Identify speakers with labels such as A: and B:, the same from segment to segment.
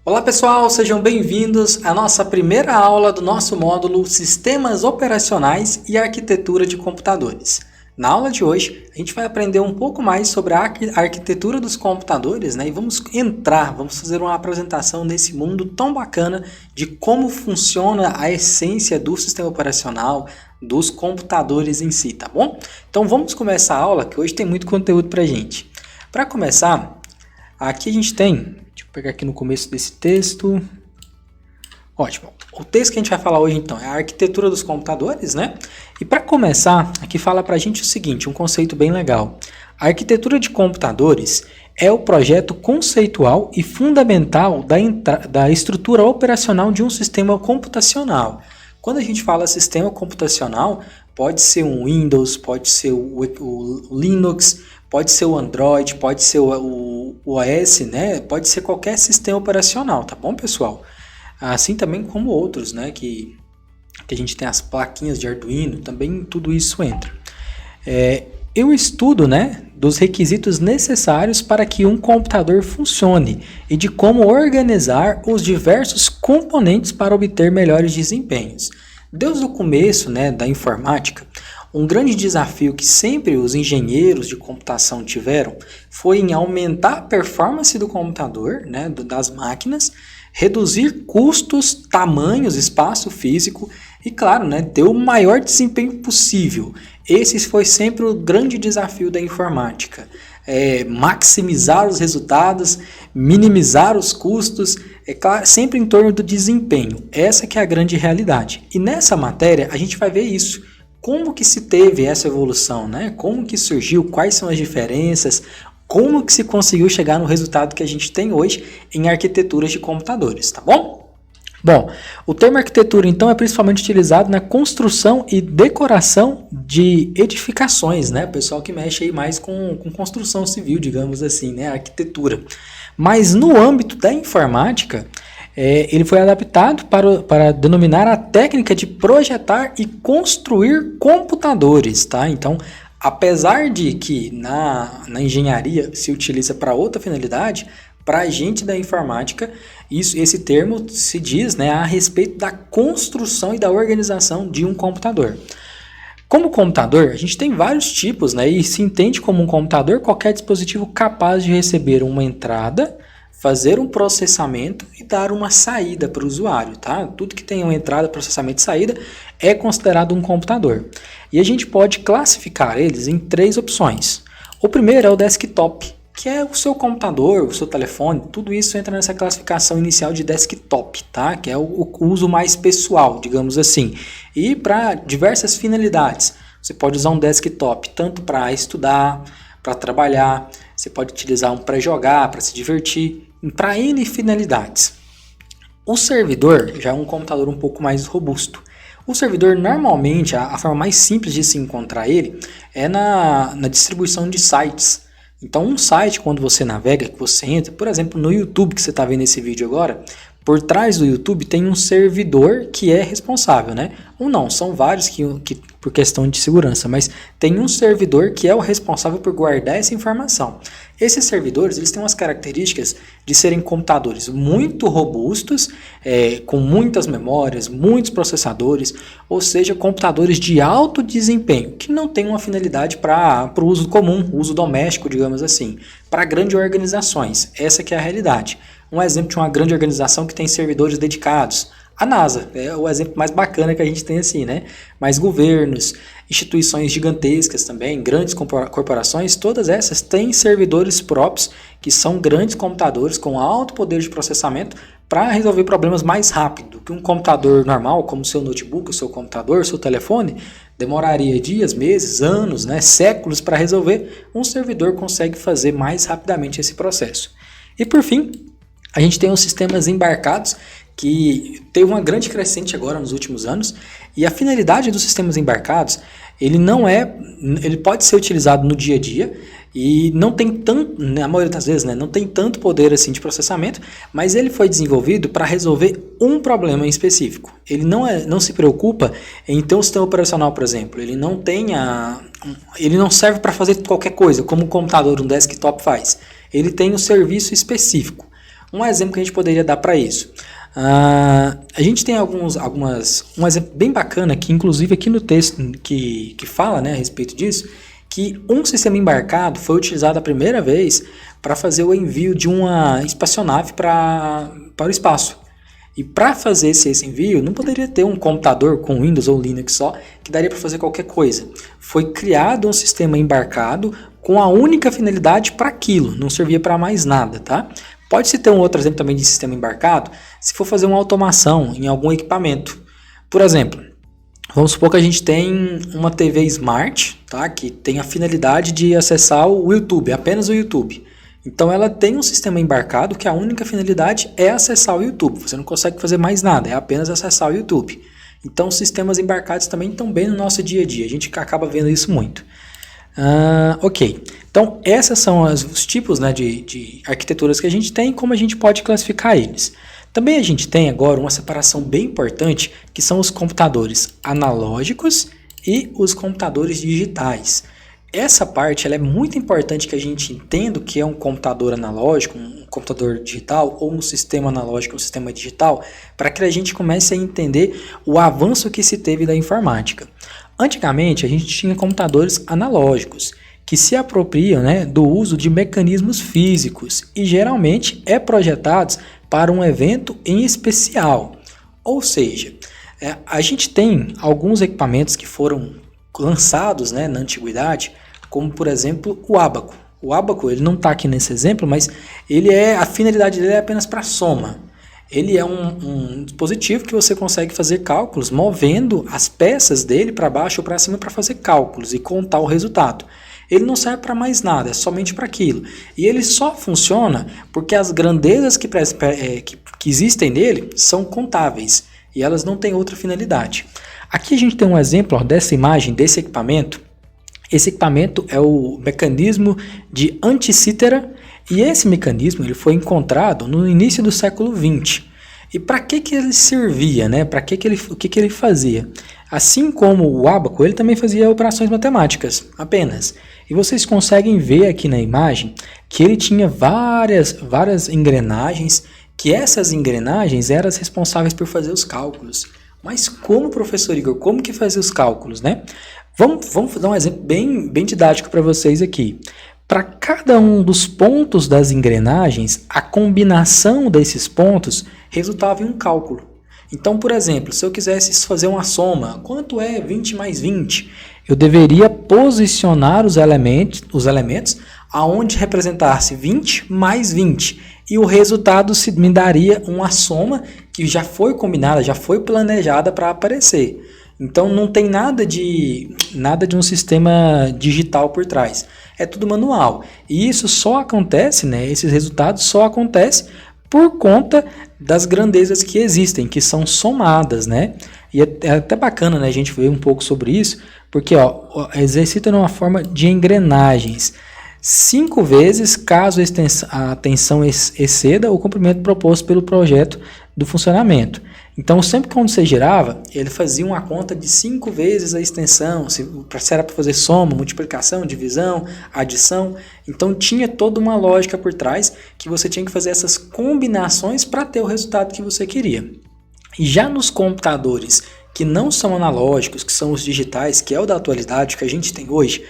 A: Olá pessoal, sejam bem-vindos à nossa primeira aula do nosso módulo Sistemas Operacionais e Arquitetura de Computadores. Na aula de hoje, a gente vai aprender um pouco mais sobre a arquitetura dos computadores, né? E vamos fazer uma apresentação nesse mundo tão bacana de como funciona a essência do sistema operacional, dos computadores em si, tá bom? Então vamos começar a aula, que hoje tem muito conteúdo pra gente. Para começar, aqui a gente tem, deixa eu pegar aqui no começo desse texto. Ótimo. O texto que a gente vai falar hoje, então, é a arquitetura dos computadores, né? E para começar, aqui fala para a gente o seguinte, um conceito bem legal. A arquitetura de computadores é o projeto conceitual e fundamental da estrutura operacional de um sistema computacional. Quando a gente fala sistema computacional, pode ser um Windows, pode ser o Linux, pode ser o Android, pode ser o OS, né? Pode ser qualquer sistema operacional, tá bom, pessoal? Assim também como outros, né? Que a gente tem as plaquinhas de Arduino, também tudo isso entra. Eu estudo, né, dos requisitos necessários para que um computador funcione e de como organizar os diversos componentes para obter melhores desempenhos. Desde o começo, né, da informática, um grande desafio que sempre os engenheiros de computação tiveram foi em aumentar a performance do computador, né, das máquinas, reduzir custos, tamanhos, espaço físico e, claro, né, ter o maior desempenho possível. Esse foi sempre o grande desafio da informática. Maximizar os resultados, minimizar os custos, claro, sempre em torno do desempenho. Essa que é a grande realidade. E nessa matéria a gente vai ver isso. Como que se teve essa evolução, né? Como que surgiu, quais são as diferenças, como que se conseguiu chegar no resultado que a gente tem hoje em arquiteturas de computadores, tá bom? Bom, o termo arquitetura, então, é principalmente utilizado na construção e decoração de edificações, né? O pessoal que mexe aí mais com construção civil, digamos assim, né? Arquitetura. Mas no âmbito da informática, ele foi adaptado para denominar a técnica de projetar e construir computadores, tá? Então, apesar de que na engenharia se utiliza para outra finalidade, para a gente da informática, esse termo se diz, né, a respeito da construção e da organização de um computador. Como computador, a gente tem vários tipos, né, e se entende como um computador qualquer dispositivo capaz de receber uma entrada, fazer um processamento e dar uma saída para o usuário, tá? Tudo que tem uma entrada, processamento e saída é considerado um computador. E a gente pode classificar eles em 3 opções. O primeiro é o desktop, que é o seu computador, o seu telefone, tudo isso entra nessa classificação inicial de desktop, tá? Que é o uso mais pessoal, digamos assim. E para diversas finalidades. Você pode usar um desktop tanto para estudar, para trabalhar, você pode utilizar um para jogar, para se divertir, para N finalidades. O servidor já é um computador um pouco mais robusto. O servidor, normalmente, a forma mais simples de se encontrar ele é na distribuição de sites. Então, um site, quando você navega, que você entra, por exemplo, no YouTube, que você está vendo esse vídeo agora, por trás do YouTube tem um servidor que é responsável, né? Ou não, são vários que por questão de segurança, mas tem um servidor que é o responsável por guardar essa informação. Esses servidores, eles têm umas características de serem computadores muito robustos, com muitas memórias, muitos processadores, ou seja, computadores de alto desempenho, que não tem uma finalidade para o uso comum, uso doméstico, digamos assim, para grandes organizações. Essa que é a realidade. Um exemplo de uma grande organização que tem servidores dedicados. A NASA é o exemplo mais bacana que a gente tem assim, né? Mas governos, instituições gigantescas também, grandes corporações, todas essas têm servidores próprios que são grandes computadores com alto poder de processamento para resolver problemas mais rápido que um computador normal, como o seu notebook, o seu computador, o seu telefone, demoraria dias, meses, anos, né? Séculos para resolver. Um servidor consegue fazer mais rapidamente esse processo. E por fim, a gente tem os sistemas embarcados, que teve uma grande crescente agora nos últimos anos, e a finalidade dos sistemas embarcados, ele pode ser utilizado no dia a dia, e não tem tanto, na maioria das vezes, né, não tem tanto poder assim de processamento, mas ele foi desenvolvido para resolver um problema em específico. Ele não se preocupa em ter um sistema operacional, por exemplo, ele não serve para fazer qualquer coisa, como um computador, um desktop faz. Ele tem um serviço específico. Um exemplo que a gente poderia dar para isso. A gente tem um exemplo bem bacana, que inclusive aqui no texto que fala, né, a respeito disso, que um sistema embarcado foi utilizado a primeira vez para fazer o envio de uma espaçonave para o espaço. E para fazer esse envio, não poderia ter um computador com Windows ou Linux só, que daria para fazer qualquer coisa. Foi criado um sistema embarcado com a única finalidade para aquilo, não servia para mais nada, tá? Pode-se ter um outro exemplo também de sistema embarcado, se for fazer uma automação em algum equipamento. Por exemplo, vamos supor que a gente tem uma TV Smart, tá? Que tem a finalidade de acessar o YouTube, apenas o YouTube. Então ela tem um sistema embarcado que a única finalidade é acessar o YouTube. Você não consegue fazer mais nada, é apenas acessar o YouTube. Então sistemas embarcados também estão bem no nosso dia a dia, a gente acaba vendo isso muito. Ok, então esses são os tipos, né, de arquiteturas que a gente tem e como a gente pode classificar eles. Também a gente tem agora uma separação bem importante, que são os computadores analógicos e os computadores digitais. Essa parte ela é muito importante que a gente entenda o que é um computador analógico, um computador digital ou um sistema analógico, um sistema digital, para que a gente comece a entender o avanço que se teve da informática. Antigamente a gente tinha computadores analógicos que se apropriam, né, do uso de mecanismos físicos e geralmente projetados para um evento em especial. Ou seja, a gente tem alguns equipamentos que foram lançados, né, na antiguidade, como por exemplo o ábaco. O ábaco ele não está aqui nesse exemplo, mas a finalidade dele é apenas para soma. Ele é um dispositivo que você consegue fazer cálculos movendo as peças dele para baixo ou para cima para fazer cálculos e contar o resultado. Ele não serve para mais nada, é somente para aquilo. E ele só funciona porque as grandezas que existem nele são contáveis e elas não têm outra finalidade. Aqui a gente tem um exemplo dessa imagem, desse equipamento. Esse equipamento é o mecanismo de Antikythera e esse mecanismo ele foi encontrado no início do século XX. E para que ele servia, né? O que ele fazia? Assim como o ábaco, ele também fazia operações matemáticas, apenas. E vocês conseguem ver aqui na imagem que ele tinha várias engrenagens, que essas engrenagens eram as responsáveis por fazer os cálculos. Mas como, professor Igor, como que fazia os cálculos, né? Vamos dar um exemplo bem didático para vocês aqui. Para cada um dos pontos das engrenagens, a combinação desses pontos resultava em um cálculo. Então, por exemplo, se eu quisesse fazer uma soma, quanto é 20 mais 20? Eu deveria posicionar os elementos aonde representasse 20 mais 20. E o resultado me daria uma soma que já foi combinada, já foi planejada para aparecer. Então não tem nada de um sistema digital por trás. É tudo manual. E isso só acontece, né? Esses resultados só acontecem por conta das grandezas que existem, que são somadas, né? E é até bacana, né, a gente ver um pouco sobre isso, porque exercita numa forma de engrenagens. 5 vezes caso a tensão exceda o comprimento proposto pelo projeto do funcionamento. Então, sempre quando você girava, ele fazia uma conta de 5 vezes a extensão, se era para fazer soma, multiplicação, divisão, adição. Então, tinha toda uma lógica por trás que você tinha que fazer essas combinações para ter o resultado que você queria. E já nos computadores que não são analógicos, que são os digitais, que é o da atualidade que a gente tem hoje,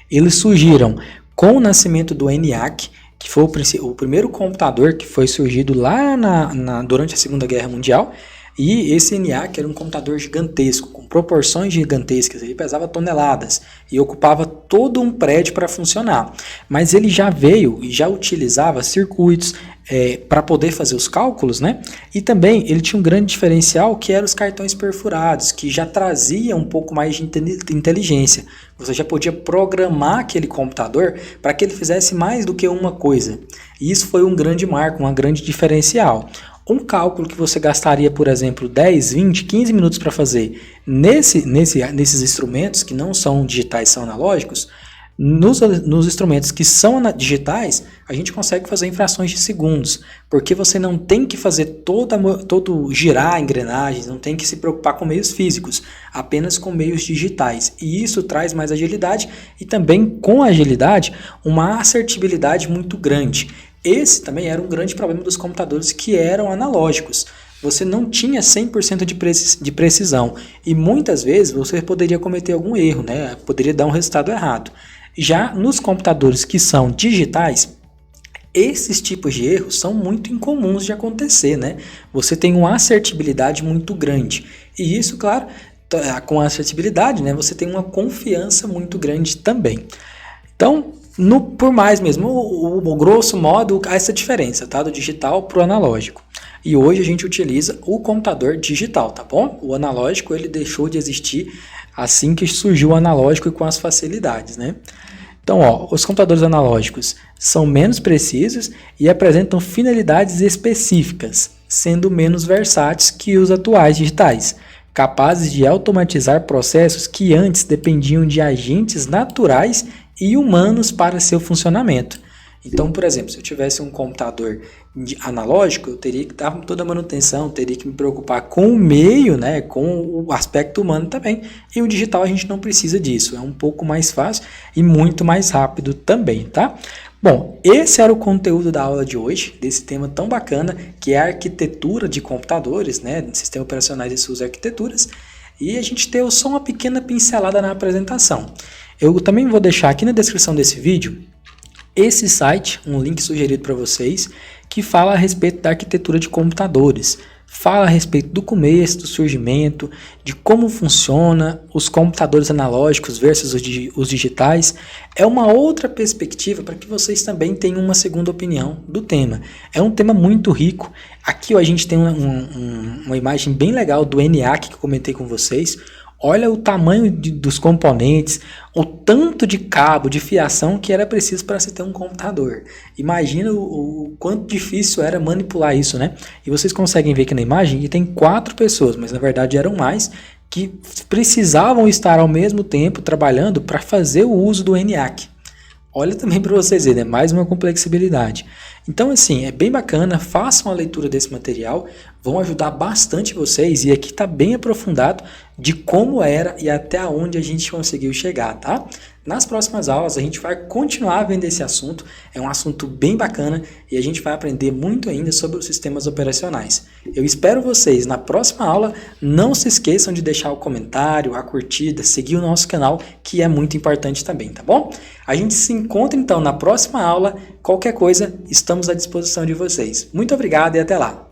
A: eles surgiram com o nascimento do ENIAC, que foi o primeiro computador que foi surgido lá durante a Segunda Guerra Mundial. E esse ENIAC era um computador gigantesco, com proporções gigantescas, ele pesava toneladas e ocupava todo um prédio para funcionar. Mas ele já veio e já utilizava circuitos para poder fazer os cálculos, né? E também ele tinha um grande diferencial que eram os cartões perfurados, que já trazia um pouco mais de inteligência. Você já podia programar aquele computador para que ele fizesse mais do que uma coisa. E isso foi um grande marco, um grande diferencial. Um cálculo que você gastaria, por exemplo, 10, 20, 15 minutos para fazer nesses instrumentos que não são digitais, são analógicos, nos instrumentos que são digitais, a gente consegue fazer em frações de segundos, porque você não tem que fazer todo girar engrenagens, não tem que se preocupar com meios físicos, apenas com meios digitais. E isso traz mais agilidade e também, com agilidade, uma assertibilidade muito grande. Esse também era um grande problema dos computadores que eram analógicos. Você não tinha 100% de precisão e muitas vezes você poderia cometer algum erro, né? Poderia dar um resultado errado. Já nos computadores que são digitais, esses tipos de erros são muito incomuns de acontecer, né? Você tem uma assertibilidade muito grande. E isso, claro, com a assertibilidade, né, você tem uma confiança muito grande também. Então, por mais mesmo, o grosso modo, há essa diferença, tá? Do digital para o analógico. E hoje a gente utiliza o computador digital, tá bom? O analógico ele deixou de existir assim que surgiu o analógico e com as facilidades, né? Então, os computadores analógicos são menos precisos e apresentam finalidades específicas, sendo menos versáteis que os atuais digitais, capazes de automatizar processos que antes dependiam de agentes naturais e humanos para seu funcionamento. Então, por exemplo, se eu tivesse um computador analógico, eu teria que dar toda a manutenção, teria que me preocupar com o meio, né, com o aspecto humano também. E o digital a gente não precisa disso, é um pouco mais fácil e muito mais rápido também, tá? Bom, esse era o conteúdo da aula de hoje, desse tema tão bacana que é a arquitetura de computadores, né, sistemas operacionais e suas arquiteturas. E a gente deu só uma pequena pincelada na apresentação. Eu também vou deixar aqui na descrição desse vídeo esse site, um link sugerido para vocês, que fala a respeito da arquitetura de computadores. Fala a respeito do começo, do surgimento, de como funciona os computadores analógicos versus os digitais. É uma outra perspectiva para que vocês também tenham uma segunda opinião do tema. É um tema muito rico. Aqui a gente tem uma imagem bem legal do ENIAC que eu comentei com vocês. Olha o tamanho dos componentes, o tanto de cabo, de fiação que era preciso para se ter um computador. Imagina o quanto difícil era manipular isso, né? E vocês conseguem ver aqui na imagem que tem 4 pessoas, mas na verdade eram mais, que precisavam estar ao mesmo tempo trabalhando para fazer o uso do ENIAC. Olha também para vocês verem, mais uma complexibilidade. Então, assim, é bem bacana, façam a leitura desse material, vão ajudar bastante vocês, e aqui está bem aprofundado de como era e até onde a gente conseguiu chegar, tá? Nas próximas aulas a gente vai continuar vendo esse assunto, é um assunto bem bacana e a gente vai aprender muito ainda sobre os sistemas operacionais. Eu espero vocês na próxima aula, não se esqueçam de deixar o comentário, a curtida, seguir o nosso canal, que é muito importante também, tá bom? A gente se encontra então na próxima aula, qualquer coisa, estamos à disposição de vocês. Muito obrigado e até lá!